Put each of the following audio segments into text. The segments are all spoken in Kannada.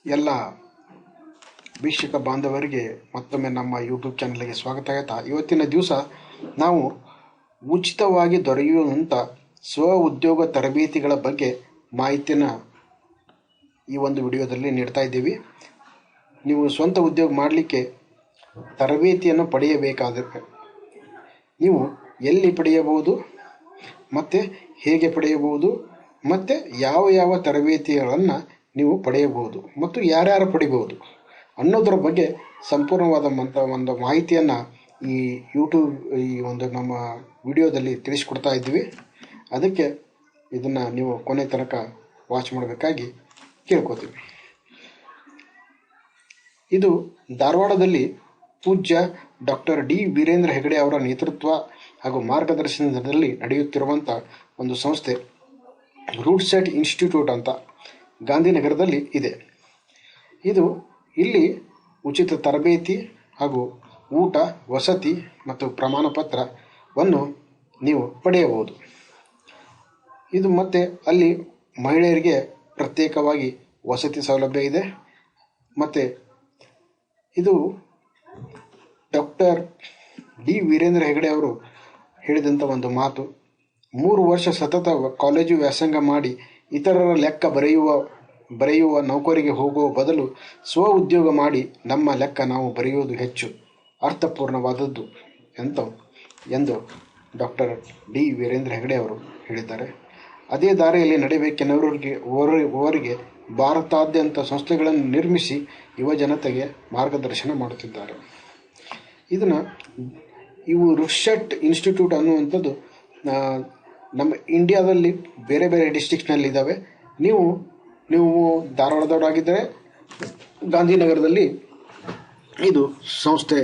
ಎಲ್ಲ ವೀಕ್ಷಕ ಬಾಂಧವರಿಗೆ ಮತ್ತೊಮ್ಮೆ ನಮ್ಮ ಯೂಟ್ಯೂಬ್ ಚಾನಲ್ಗೆ ಸ್ವಾಗತ ಆಯ್ತಾ. ಇವತ್ತಿನ ದಿವಸ ನಾವು ಉಚಿತವಾಗಿ ದೊರೆಯುವಂಥ ಸ್ವ ಉದ್ಯೋಗ ತರಬೇತಿಗಳ ಬಗ್ಗೆ ಮಾಹಿತಿಯನ್ನು ಈ ಒಂದು ವಿಡಿಯೋದಲ್ಲಿ ನೀಡ್ತಾ ಇದ್ದೀವಿ. ನೀವು ಸ್ವಂತ ಉದ್ಯೋಗ ಮಾಡಲಿಕ್ಕೆ ತರಬೇತಿಯನ್ನು ಪಡೆಯಬೇಕಾದರೆ ನೀವು ಎಲ್ಲಿ ಪಡೆಯಬಹುದು ಮತ್ತು ಹೇಗೆ ಪಡೆಯಬಹುದು ಮತ್ತು ಯಾವ ಯಾವ ತರಬೇತಿಗಳನ್ನು ನೀವು ಪಡೆಯಬಹುದು ಮತ್ತು ಯಾರ್ಯಾರು ಪಡಿಬಹುದು ಅನ್ನೋದರ ಬಗ್ಗೆ ಸಂಪೂರ್ಣವಾದಂಥ ಒಂದು ಮಾಹಿತಿಯನ್ನು ಈ ಯೂಟ್ಯೂಬ್ ಈ ಒಂದು ನಮ್ಮ ವಿಡಿಯೋದಲ್ಲಿ ತಿಳಿಸ್ಕೊಡ್ತಾ ಇದ್ದೀವಿ. ಅದಕ್ಕೆ ಇದನ್ನು ನೀವು ಕೊನೆ ತನಕ ವಾಚ್ ಮಾಡಬೇಕಾಗಿ ಕೇಳ್ಕೊತೀವಿ. ಇದು ಧಾರವಾಡದಲ್ಲಿ ಪೂಜ್ಯ ಡಾಕ್ಟರ್ ಡಿ ವೀರೇಂದ್ರ ಹೆಗಡೆ ಅವರ ನೇತೃತ್ವ ಹಾಗೂ ಮಾರ್ಗದರ್ಶನದಲ್ಲಿ ನಡೆಯುತ್ತಿರುವಂಥ ಒಂದು ಸಂಸ್ಥೆ ರೂಡ್ಸೆಟ್ ಇನ್ಸ್ಟಿಟ್ಯೂಟ್ ಅಂತ ಗಾಂಧಿನಗರದಲ್ಲಿ ಇದೆ. ಇಲ್ಲಿ ಉಚಿತ ತರಬೇತಿ ಹಾಗೂ ಊಟ, ವಸತಿ ಮತ್ತು ಪ್ರಮಾಣ ಪತ್ರವನ್ನು ನೀವು ಪಡೆಯಬಹುದು. ಇದು ಮತ್ತು ಅಲ್ಲಿ ಮಹಿಳೆಯರಿಗೆ ಪ್ರತ್ಯೇಕವಾಗಿ ವಸತಿ ಸೌಲಭ್ಯ ಇದೆ. ಮತ್ತು ಇದು ಡಾಕ್ಟರ್ ಡಿ ವೀರೇಂದ್ರ ಹೆಗಡೆ ಅವರು ಹೇಳಿದಂಥ ಒಂದು ಮಾತು, 3 ವರ್ಷ ಸತತ ಕಾಲೇಜು ವ್ಯಾಸಂಗ ಮಾಡಿ ಇತರರ ಲೆಕ್ಕ ಬರೆಯುವ ನೌಕರಿಗೆ ಹೋಗುವ ಬದಲು ಸ್ವ ಉದ್ಯೋಗ ಮಾಡಿ ನಮ್ಮ ಲೆಕ್ಕ ನಾವು ಬರೆಯುವುದು ಹೆಚ್ಚು ಅರ್ಥಪೂರ್ಣವಾದದ್ದು ಎಂದು ಡಾಕ್ಟರ್ ಡಿ ವೀರೇಂದ್ರ ಹೆಗಡೆ ಅವರು ಹೇಳಿದ್ದಾರೆ. ಅದೇ ದಾರಿಯಲ್ಲಿ ನಡೆಯಬೇಕೆನ್ನುವರಿಗೆ ಭಾರತಾದ್ಯಂತ ಸಂಸ್ಥೆಗಳನ್ನು ನಿರ್ಮಿಸಿ ಯುವ ಜನತೆಗೆ ಮಾರ್ಗದರ್ಶನ ಮಾಡುತ್ತಿದ್ದಾರೆ. ಇವು ರೂಡ್ಸೆಟ್ ಇನ್ಸ್ಟಿಟ್ಯೂಟ್ ಅನ್ನುವಂಥದ್ದು ನಮ್ಮ ಇಂಡಿಯಾದಲ್ಲಿ ಬೇರೆ ಬೇರೆ ಡಿಸ್ಟ್ರಿಕ್ಟ್ನಲ್ಲಿದ್ದಾವೆ. ನೀವು ಧಾರವಾಡದವರಾಗಿದ್ದರೆ ಗಾಂಧಿನಗರದಲ್ಲಿ ಇದು ಸಂಸ್ಥೆ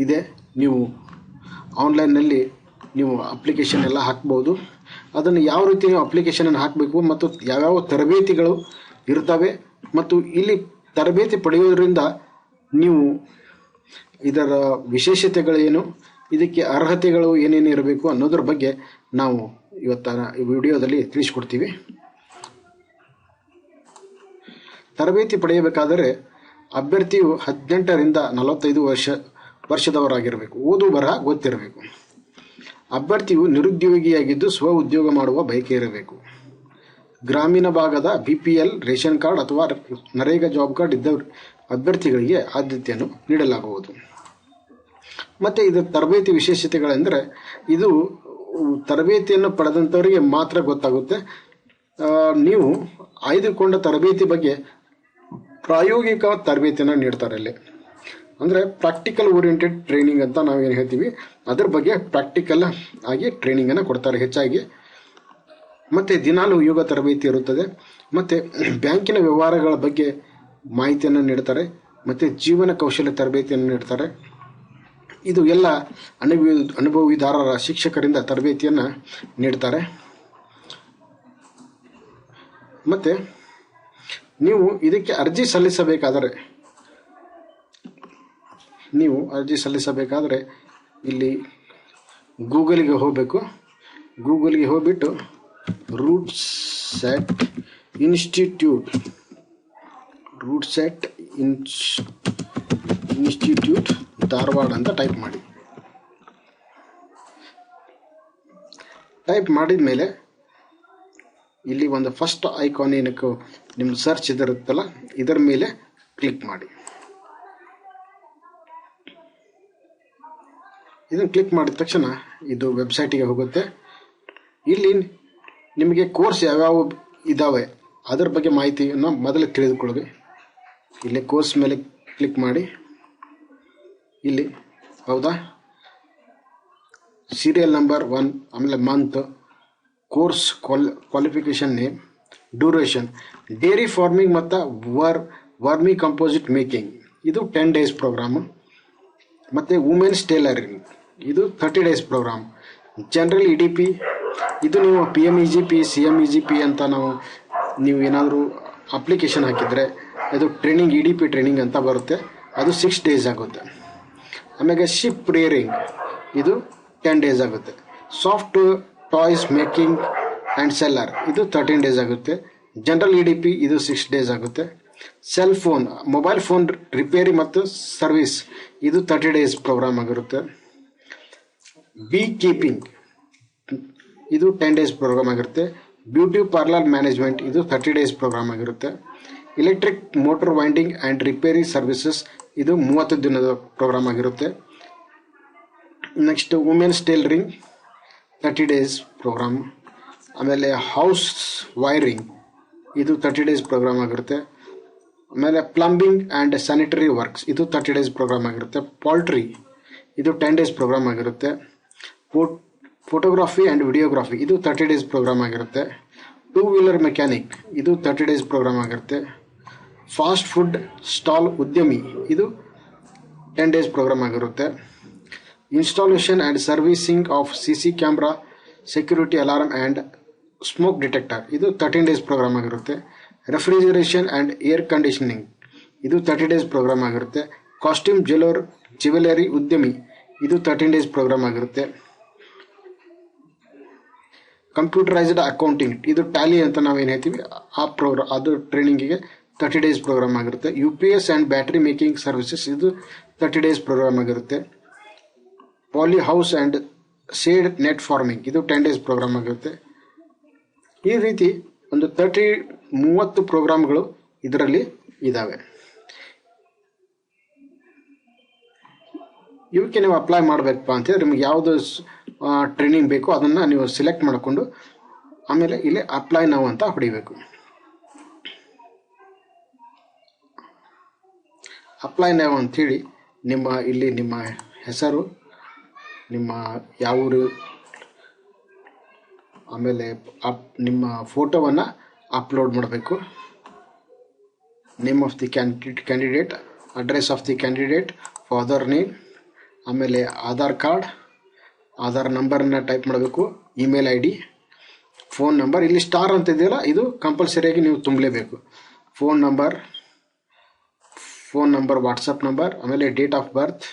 ಇದೆ. ನೀವು ಆನ್ಲೈನ್ನಲ್ಲಿ ನೀವು ಅಪ್ಲಿಕೇಶನ್ ಎಲ್ಲ ಹಾಕ್ಬೋದು. ಅದನ್ನು ಯಾವ ರೀತಿ ನೀವು ಅಪ್ಲಿಕೇಶನನ್ನು ಹಾಕಬೇಕು ಮತ್ತು ಯಾವ್ಯಾವ ತರಬೇತಿಗಳು ಇರ್ತವೆ ಮತ್ತು ಇಲ್ಲಿ ತರಬೇತಿ ಪಡೆಯೋದ್ರಿಂದ ನೀವು ಇದರ ವಿಶೇಷತೆಗಳೇನು, ಇದಕ್ಕೆ ಅರ್ಹತೆಗಳು ಏನೇನು ಇರಬೇಕು ಅನ್ನೋದ್ರ ಬಗ್ಗೆ ನಾವು ಇವತ್ತಿನ ವಿಡಿಯೋದಲ್ಲಿ ತಿಳಿಸ್ಕೊಡ್ತೀವಿ. ತರಬೇತಿ ಪಡೆಯಬೇಕಾದರೆ ಅಭ್ಯರ್ಥಿಯು 18ರಿಂದ 45 ವರ್ಷದವರಾಗಿರಬೇಕು. ಓದು ಬರಹ ಗೊತ್ತಿರಬೇಕು. ಅಭ್ಯರ್ಥಿಯು ನಿರುದ್ಯೋಗಿಯಾಗಿದ್ದು ಸ್ವ ಉದ್ಯೋಗ ಮಾಡುವ ಬಯಕೆ ಇರಬೇಕು. ಗ್ರಾಮೀಣ ಭಾಗದ BPL ರೇಷನ್ ಕಾರ್ಡ್ ಅಥವಾ ನರೇಗಾ ಜಾಬ್ ಕಾರ್ಡ್ ಇದ್ದ ಅಭ್ಯರ್ಥಿಗಳಿಗೆ ಆದ್ಯತೆಯನ್ನು ನೀಡಲಾಗುವುದು. ಮತ್ತು ಇದರ ತರಬೇತಿ ವಿಶೇಷತೆಗಳೆಂದರೆ ಇದು ತರಬೇತಿಯನ್ನು ಪಡೆದಂಥವರಿಗೆ ಮಾತ್ರ ಗೊತ್ತಾಗುತ್ತೆ. ನೀವು ಆಯ್ದುಕೊಂಡ ತರಬೇತಿ ಬಗ್ಗೆ ಪ್ರಾಯೋಗಿಕ ತರಬೇತಿಯನ್ನು ನೀಡ್ತಾರೆ. ಅಲ್ಲಿ ಅಂದರೆ ಪ್ರಾಕ್ಟಿಕಲ್ ಓರಿಯೆಂಟೆಡ್ ಟ್ರೈನಿಂಗ್ ಅಂತ ನಾವೇನು ಹೇಳ್ತೀವಿ, ಅದರ ಬಗ್ಗೆ ಪ್ರಾಕ್ಟಿಕಲ್ ಆಗಿ ಟ್ರೈನಿಂಗನ್ನು ಕೊಡ್ತಾರೆ ಹೆಚ್ಚಾಗಿ. ಮತ್ತು ದಿನಾಲು ಯೋಗ ತರಬೇತಿ ಇರುತ್ತದೆ. ಮತ್ತು ಬ್ಯಾಂಕಿನ ವ್ಯವಹಾರಗಳ ಬಗ್ಗೆ ಮಾಹಿತಿಯನ್ನು ನೀಡ್ತಾರೆ. ಮತ್ತು ಜೀವನ ಕೌಶಲ್ಯ ತರಬೇತಿಯನ್ನು ನೀಡ್ತಾರೆ. ಇದು ಎಲ್ಲ ಅನುಭವಿದಾರರ ಶಿಕ್ಷಕರಿಂದ ತರಬೇತಿಯನ್ನು ನೀಡ್ತಾರೆ. ಮತ್ತು ನೀವು ಇದಕ್ಕೆ ಅರ್ಜಿ ಸಲ್ಲಿಸಬೇಕಾದರೆ ಇಲ್ಲಿ ಗೂಗಲ್ಗೆ ಹೋಗಬೇಕು. ಗೂಗಲ್ಗೆ ಹೋಗ್ಬಿಟ್ಟು ರೂಡ್ಸೆಟ್ ಇನ್ಸ್ಟಿಟ್ಯೂಟ್ ಧಾರವಾಡ ಅಂತ ಟೈಪ್ ಮಾಡಿ. ಟೈಪ್ ಮಾಡಿದ ಮೇಲೆ ಇಲ್ಲಿ ಒಂದು ಫಸ್ಟ್ ಐಕಾನ್ ಏನಕ್ಕೆ ನಿಮ್ಮ ಸರ್ಚ್ ಇದಿರುತ್ತಲ್ಲ, ಇದರ ಮೇಲೆ ಕ್ಲಿಕ್ ಮಾಡಿ. ಇದನ್ನು ಕ್ಲಿಕ್ ಮಾಡಿದ ತಕ್ಷಣ ಇದು ವೆಬ್ಸೈಟಿಗೆ ಹೋಗುತ್ತೆ. ಇಲ್ಲಿ ನಿಮಗೆ ಕೋರ್ಸ್ ಯಾವ್ಯಾವ ಇದ್ದಾವೆ ಅದರ ಬಗ್ಗೆ ಮಾಹಿತಿಯನ್ನು ಮೊದಲು ತಿಳಿದುಕೊಳ್ಳಿ. ಇಲ್ಲಿ ಕೋರ್ಸ್ ಮೇಲೆ ಕ್ಲಿಕ್ ಮಾಡಿ. ಇಲ್ಲಿ ಹೌದಾ, ಸೀರಿಯಲ್ ನಂಬರ್ 1, ಆಮೇಲೆ month, course qualification name, duration, dairy farming ಮತ್ತು ವರ್ಮಿ ಕಂಪೋಸಿಟ್ ಮೇಕಿಂಗ್, ಇದು 10 ಡೇಸ್ ಪ್ರೋಗ್ರಾಮು. ಮತ್ತು ವುಮೆನ್ಸ್ ಟೇಲರಿಂಗ್, ಇದು 30 ಡೇಸ್ ಪ್ರೋಗ್ರಾಮ್. ಜನರಲ್ EDP, ಇದು ನೀವು PMEGP CMEGP ಅಂತ ನೀವು ಏನಾದರೂ ಅಪ್ಲಿಕೇಶನ್ ಹಾಕಿದರೆ ಇದು ಟ್ರೈನಿಂಗ್ EDP ಟ್ರೈನಿಂಗ್ ಅಂತ ಬರುತ್ತೆ. ಅದು 6 ಡೇಸ್ ಆಗುತ್ತೆ. ಆಮೇಲೆ ಶಿಪ್ ರೇರಿಂಗ್, ಇದು 10 ಡೇಸ್ ಆಗುತ್ತೆ. Soft toys making and seller, ಇದು 13 ಡೇಸ್ ಆಗುತ್ತೆ. ಜನರಲ್ EDP ಇದು 6 ಡೇಸ್ ಆಗುತ್ತೆ. Cell phone mobile phone repair ಮತ್ತು ಸರ್ವಿಸ್ ಇದು 30 ಡೇಸ್ ಪ್ರೋಗ್ರಾಮ್ ಆಗಿರುತ್ತೆ. ಬೀ ಕೀಪಿಂಗ್ ಇದು 10 ಡೇಸ್ ಪ್ರೋಗ್ರಾಮ್ ಆಗಿರುತ್ತೆ. ಬ್ಯೂಟಿ ಪಾರ್ಲರ್ ಮ್ಯಾನೇಜ್ಮೆಂಟ್ ಇದು 30 ಡೇಸ್ ಪ್ರೋಗ್ರಾಮ್ ಆಗಿರುತ್ತೆ. Electric motor winding and repair services ಇದು 30 ದಿನದ ಪ್ರೋಗ್ರಾಮ್ ಆಗಿರುತ್ತೆ. Next women's tailoring 30 days programme. ಆಮೇಲೆ ಹೌಸ್ ವೈರಿಂಗ್ ಇದು 30 ಡೇಸ್ ಪ್ರೋಗ್ರಾಮ್ ಆಗಿರುತ್ತೆ. ಆಮೇಲೆ ಪ್ಲಂಬಿಂಗ್ ಆ್ಯಂಡ್ ಸ್ಯಾನಿಟರಿ ವರ್ಕ್ಸ್ ಇದು 30 ಡೇಸ್ ಪ್ರೋಗ್ರಾಮ್ ಆಗಿರುತ್ತೆ. ಪೋಲ್ಟ್ರಿ ಇದು 10 ಡೇಸ್ ಪ್ರೋಗ್ರಾಮ್ ಆಗಿರುತ್ತೆ. ಫೋಟೋಗ್ರಫಿ ಆ್ಯಂಡ್ ವಿಡಿಯೋಗ್ರಫಿ ಇದು 30 ಡೇಸ್ ಪ್ರೋಗ್ರಾಮ್ ಆಗಿರುತ್ತೆ. 2 ವೀಲರ್ ಮೆಕ್ಯಾನಿಕ್ ಇದು 30 ಡೇಸ್ ಪ್ರೋಗ್ರಾಮ್ ಆಗಿರುತ್ತೆ. ಫಾಸ್ಟ್ ಫುಡ್ ಸ್ಟಾಲ್ ಉದ್ಯಮಿ ಇದು 10 ಡೇಸ್ ಪ್ರೋಗ್ರಾಮ್ ಆಗಿರುತ್ತೆ. Installation and servicing of CC camera, security alarm and smoke detector ಇದು 13 ಡೇಸ್ ಪ್ರೋಗ್ರಾಮ್ ಆಗಿರುತ್ತೆ. ರೆಫ್ರಿಜರೇಷನ್ ಆ್ಯಂಡ್ ಏರ್ ಕಂಡೀಷನಿಂಗ್ ಇದು 30 ಡೇಸ್ ಪ್ರೋಗ್ರಾಮ್ ಆಗಿರುತ್ತೆ. ಕಾಸ್ಟ್ಯೂಮ್ ಜ್ಯುವೆಲರಿ ಉದ್ಯಮಿ ಇದು 13 ಡೇಸ್ ಪ್ರೋಗ್ರಾಮ್ ಆಗಿರುತ್ತೆ. ಕಂಪ್ಯೂಟರೈಸ್ಡ್ ಅಕೌಂಟಿಂಗ್ ಇದು ಟ್ಯಾಲಿ ಅಂತ ನಾವೇನು ಹೇಳ್ತೀವಿ ಆ ಪ್ರೋಗ್ರಾಮ್ ಅದು ಟ್ರೈನಿಂಗಿಗೆ 30 ಡೇಸ್ ಪ್ರೋಗ್ರಾಮ್ ಆಗಿರುತ್ತೆ. UPS and battery making services ಇದು 30 ಡೇಸ್ ಪ್ರೋಗ್ರಾಮ್ ಆಗಿರುತ್ತೆ. Poly house and shade net farming ಇದು 10 ಡೇಸ್ ಪ್ರೋಗ್ರಾಮ್ ಆಗಿರುತ್ತೆ. ಈ ರೀತಿ ಒಂದು 30 ಪ್ರೋಗ್ರಾಮ್ಗಳು ಇದರಲ್ಲಿ ಇದ್ದಾವೆ. ಇವಕ್ಕೆ ನೀವು ಅಪ್ಲೈ ಮಾಡಬೇಕಪ್ಪ ಅಂತೇಳಿ ನಿಮ್ಗೆ ಯಾವುದು ಟ್ರೈನಿಂಗ್ ಬೇಕೋ ಅದನ್ನು ನೀವು ಸೆಲೆಕ್ಟ್ ಮಾಡಿಕೊಂಡು ಆಮೇಲೆ ಇಲ್ಲಿ ಅಪ್ಲೈ ನಾವು ಅಂತ ಹೊಡಿಬೇಕು. ಅಪ್ಲೈ ನಾವು ಅಂಥೇಳಿ ನಿಮ್ಮ ಹೆಸರು, ನಿಮ್ಮ ಯಾವ ಊರು, ಆಮೇಲೆ ನಿಮ್ಮ ಫೋಟೋವನ್ನು ಅಪ್ಲೋಡ್ ಮಾಡಬೇಕು. Name of the candidate, address of the candidate, father name, ಆಮೇಲೆ ಆಧಾರ್ ಕಾರ್ಡ್, ಆಧಾರ್ ನಂಬರನ್ನು ಟೈಪ್ ಮಾಡಬೇಕು, ಇಮೇಲ್ ID, ಫೋನ್ ನಂಬರ್. ಇಲ್ಲಿ ಸ್ಟಾರ್ ಅಂತ ಇದೆಯಲ್ಲ ಇದು ಕಂಪಲ್ಸರಿಯಾಗಿ ನೀವು ತುಂಬಲೇಬೇಕು. ಫೋನ್ ನಂಬರ್, ವಾಟ್ಸಪ್ ನಂಬರ್, ಆಮೇಲೆ ಡೇಟ್ ಆಫ್ ಬರ್ತ್,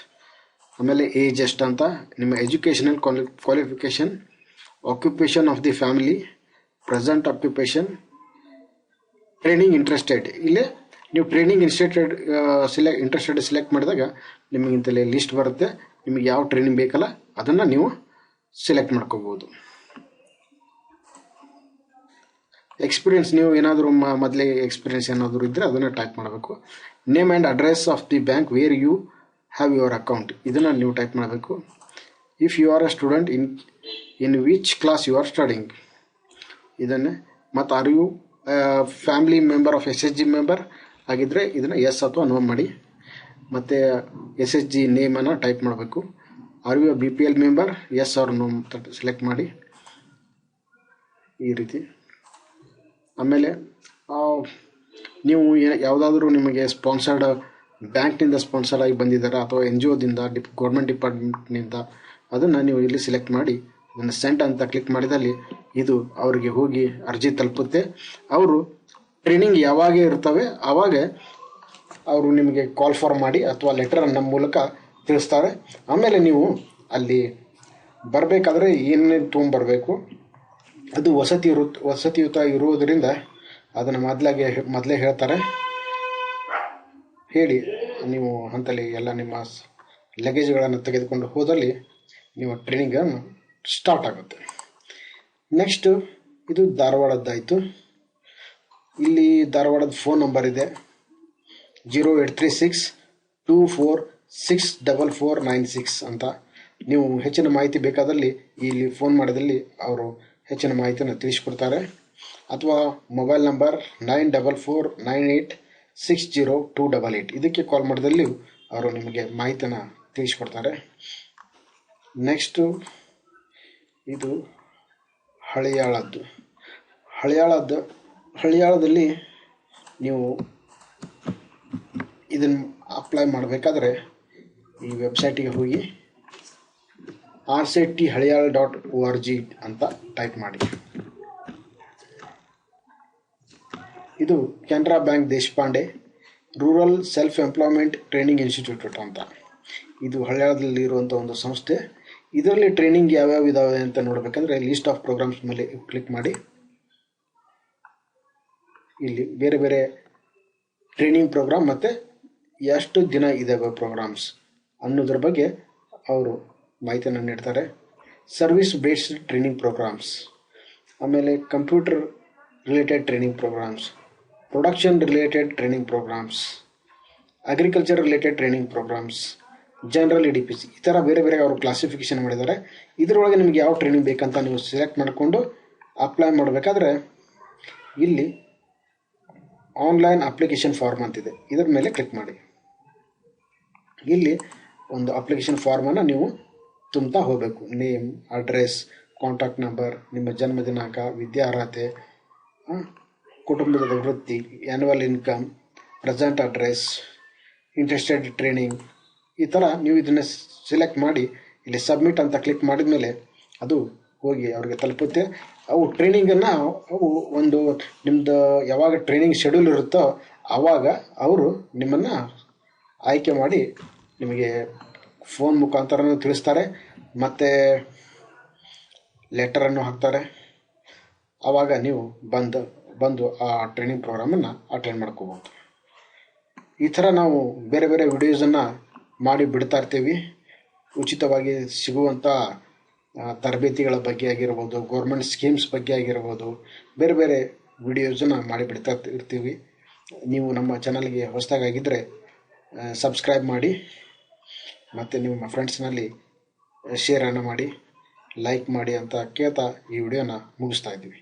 ಆಮೇಲೆ ಏಜ್ ಎಷ್ಟು ಅಂತ, ನಿಮ್ಮ educational qualification, occupation of the family, present occupation, training interested. ಇಲ್ಲೇ ನೀವು ಟ್ರೈನಿಂಗ್ ಇಂಟ್ರೆಸ್ಟೆಡ್ ಸೆಲೆಕ್ಟ್ ಮಾಡಿದಾಗ ನಿಮಗೆ ಇಂತಲೇ ಲಿಸ್ಟ್ ಬರುತ್ತೆ. ನಿಮಗೆ ಯಾವ ಟ್ರೈನಿಂಗ್ ಬೇಕಲ್ಲ ಅದನ್ನು ನೀವು ಸೆಲೆಕ್ಟ್ ಮಾಡ್ಕೋಬೋದು. ಎಕ್ಸ್ಪೀರಿಯನ್ಸ್ ನೀವು ಏನಾದರೂ ಮೊದಲೇ ಎಕ್ಸ್ಪೀರಿಯನ್ಸ್ ಏನಾದರೂ ಇದ್ದರೆ ಅದನ್ನು ಟೈಪ್ ಮಾಡಬೇಕು. Name and address of the bank where you have your account ಇದನ್ನು ನೀವು ಟೈಪ್ ಮಾಡಬೇಕು. If you are a student in which class you are studying ಇದನ್ನೇ. ಮತ್ತು are you family member of SHG member ಆಗಿದ್ದರೆ ಇದನ್ನು ಎಸ್ ಅಥವಾ ನೋ ಮಾಡಿ. ಮತ್ತು SHG ನೇಮನ್ನು ಟೈಪ್ ಮಾಡಬೇಕು. Are you BPL member, yes or no select ಮಾಡಿ ಈ ರೀತಿ. ಆಮೇಲೆ ನೀವು ಯಾವುದಾದ್ರೂ ನಿಮಗೆ ಸ್ಪಾನ್ಸರ್ಡ್ ಬ್ಯಾಂಕ್ನಿಂದ ಸ್ಪಾನ್ಸರ್ಡ್ ಆಗಿ ಬಂದಿದ್ದಾರೆ ಅಥವಾ NGOದಿಂದ ಗೌರ್ಮೆಂಟ್ ಡಿಪಾರ್ಟ್ಮೆಂಟ್ನಿಂದ ಅದನ್ನು ನೀವು ಇಲ್ಲಿ ಸೆಲೆಕ್ಟ್ ಮಾಡಿ ಅದನ್ನು ಸೆಂಡ್ ಅಂತ ಕ್ಲಿಕ್ ಮಾಡಿದಲ್ಲಿ ಇದು ಅವರಿಗೆ ಹೋಗಿ ಅರ್ಜಿ ತಲುಪುತ್ತೆ. ಅವರು ಟ್ರೈನಿಂಗ್ ಯಾವಾಗ ಇರ್ತವೆ ಆವಾಗ ಅವರು ನಿಮಗೆ ಕಾಲ್ ಫಾರ್ ಮಾಡಿ ಅಥವಾ ಲೆಟರ್ ನಮ್ಮ ಮೂಲಕ ತಿಳಿಸ್ತಾರೆ. ಆಮೇಲೆ ನೀವು ಅಲ್ಲಿ ಬರಬೇಕಾದ್ರೆ ಏನೇನು ತೊಗೊಂಬರಬೇಕು ಅದು ವಸತಿಯುತ ಇರುವುದರಿಂದ ಅದನ್ನು ಮೊದಲೇ ಹೇಳ್ತಾರೆ. ಹೇಳಿ ನೀವು ಅಂತಲ್ಲಿ ಎಲ್ಲ ನಿಮ್ಮ ಲಗೇಜ್ಗಳನ್ನು ತೆಗೆದುಕೊಂಡು ಹೋದಲ್ಲಿ ನೀವು ಟ್ರೈನಿಂಗನ್ನು ಸ್ಟಾರ್ಟ್ ಆಗುತ್ತೆ. ನೆಕ್ಸ್ಟು ಇದು ಧಾರವಾಡದ್ದಾಯಿತು. ಇಲ್ಲಿ ಧಾರವಾಡದ ಫೋನ್ ನಂಬರ್ ಇದೆ 0836246446 ಅಂತ. ನೀವು ಹೆಚ್ಚಿನ ಮಾಹಿತಿ ಬೇಕಾದಲ್ಲಿ ಇಲ್ಲಿ ಫೋನ್ ಮಾಡಿದಲ್ಲಿ ಅವರು ಹೆಚ್ಚಿನ ಮಾಹಿತಿಯನ್ನು ತಿಳಿಸ್ಕೊಡ್ತಾರೆ. ಅಥವಾ ಮೊಬೈಲ್ ನಂಬರ್ 9449860288 ಇದಕ್ಕೆ ಕಾಲ್ ಮಾಡಿದಲ್ಲಿ ಅವರು ನಿಮಗೆ ಮಾಹಿತಿಯನ್ನು ತಿಳಿಸ್ಕೊಡ್ತಾರೆ. ನೆಕ್ಸ್ಟು ಇದು ಹಳಿಯಾಳದಲ್ಲಿ ನೀವು ಇದನ್ನು ಅಪ್ಲೈ ಮಾಡಬೇಕಾದ್ರೆ ಈ ವೆಬ್ಸೈಟಿಗೆ ಹೋಗಿ RSETI ಅಂತ ಟೈಪ್ ಮಾಡಿ. ಇದು Canara bank Deshpande rural self employment training institute ಅಂತ. ಇದು ಹಳ್ಯಾಳದಲ್ಲಿ ಇರುವಂಥ ಒಂದು ಸಂಸ್ಥೆ. ಇದರಲ್ಲಿ ಟ್ರೈನಿಂಗ್ ಯಾವ್ಯಾವ ಇದಾವೆ ಅಂತ ನೋಡಬೇಕಂದ್ರೆ ಲಿಸ್ಟ್ ಆಫ್ ಪ್ರೋಗ್ರಾಮ್ಸ್ ಮೇಲೆ ಕ್ಲಿಕ್ ಮಾಡಿ. ಇಲ್ಲಿ ಬೇರೆ ಬೇರೆ ಟ್ರೈನಿಂಗ್ ಪ್ರೋಗ್ರಾಮ್ ಮತ್ತು ಎಷ್ಟು ದಿನ ಇದ್ದಾವೆ ಪ್ರೋಗ್ರಾಮ್ಸ್ ಅನ್ನೋದ್ರ ಬಗ್ಗೆ ಅವರು ಮಾಹಿತಿಯನ್ನು ನೀಡ್ತಾರೆ. ಸರ್ವಿಸ್ ಬೇಸ್ಡ್ ಟ್ರೈನಿಂಗ್ ಪ್ರೋಗ್ರಾಮ್ಸ್, ಆಮೇಲೆ computer related training programmes, production related training programmes, agriculture related training programmes, general EDPC, ಈ ಥರ ಬೇರೆ ಬೇರೆ ಅವರು ಕ್ಲಾಸಿಫಿಕೇಶನ್ ಮಾಡಿದ್ದಾರೆ. ಇದರೊಳಗೆ ನಿಮಗೆ ಯಾವ ಟ್ರೈನಿಂಗ್ ಬೇಕಂತ ನೀವು ಸೆಲೆಕ್ಟ್ ಮಾಡಿಕೊಂಡು ಅಪ್ಲೈ ಮಾಡಬೇಕಾದ್ರೆ ಇಲ್ಲಿ ಆನ್ಲೈನ್ ಅಪ್ಲಿಕೇಶನ್ ಫಾರ್ಮ್ ಅಂತಿದೆ, ಇದರ ಮೇಲೆ ಕ್ಲಿಕ್ ಮಾಡಿ. ಇಲ್ಲಿ ಒಂದು ಅಪ್ಲಿಕೇಶನ್ ಫಾರ್ಮನ್ನು ನೀವು ತುಂಬ್ತಾ ಹೋಗಬೇಕು. ನೇಮ್, ಅಡ್ರೆಸ್, ಕಾಂಟ್ಯಾಕ್ಟ್ ನಂಬರ್, ನಿಮ್ಮ ಜನ್ಮ ದಿನಾಂಕ, ವಿದ್ಯಾರ್ಹತೆ, ಕುಟುಂಬದ ವೃತ್ತಿ, annual income, present address, interested training, ಈ ಥರ ನೀವು ಇದನ್ನು ಸೆಲೆಕ್ಟ್ ಮಾಡಿ ಇಲ್ಲಿ ಸಬ್ಮಿಟ್ ಅಂತ ಕ್ಲಿಕ್ ಮಾಡಿದ ಮೇಲೆ ಅದು ಹೋಗಿ ಅವ್ರಿಗೆ ತಲುಪುತ್ತೆ. ಅವು ಟ್ರೈನಿಂಗನ್ನು ಅವು ಒಂದು ನಿಮ್ಮದು ಯಾವಾಗ ಟ್ರೈನಿಂಗ್ ಶೆಡ್ಯೂಲ್ ಇರುತ್ತೋ ಆವಾಗ ಅವರು ನಿಮ್ಮನ್ನು ಆಯ್ಕೆ ಮಾಡಿ ನಿಮಗೆ ಫೋನ್ ಮುಖಾಂತರನೂ ತಿಳಿಸ್ತಾರೆ ಮತ್ತು ಲೆಟರನ್ನು ಹಾಕ್ತಾರೆ. ಆವಾಗ ನೀವು ಬಂದು ಆ ಟ್ರೈನಿಂಗ್ ಪ್ರೋಗ್ರಾಮನ್ನು ಅಟೆಂಡ್ ಮಾಡ್ಕೋಬೋದು. ಈ ಥರ ನಾವು ಬೇರೆ ಬೇರೆ ವಿಡಿಯೋಸನ್ನು ಮಾಡಿ ಬಿಡ್ತಾ ಇರ್ತೀವಿ. ಉಚಿತವಾಗಿ ಸಿಗುವಂಥ ತರಬೇತಿಗಳ ಬಗ್ಗೆ ಆಗಿರ್ಬೋದು, ಗೌರ್ಮೆಂಟ್ ಸ್ಕೀಮ್ಸ್ ಬಗ್ಗೆ ಆಗಿರ್ಬೋದು, ಬೇರೆ ಬೇರೆ ವಿಡಿಯೋಸನ್ನು ಮಾಡಿ ಬಿಡ್ತಾ ಇರ್ತೀವಿ. ನೀವು ನಮ್ಮ ಚಾನಲ್ಗೆ ಹೊಸದಾಗಿದ್ದರೆ ಸಬ್ಸ್ಕ್ರೈಬ್ ಮಾಡಿ ಮತ್ತು ನಿಮ್ಮ ಫ್ರೆಂಡ್ಸ್ನಲ್ಲಿ ಶೇರನ್ನು ಮಾಡಿ, ಲೈಕ್ ಮಾಡಿ ಅಂತ ಕೇಳ್ತಾ ಈ ವಿಡಿಯೋನ ಮುಗಿಸ್ತಾ ಇದ್ದೀವಿ.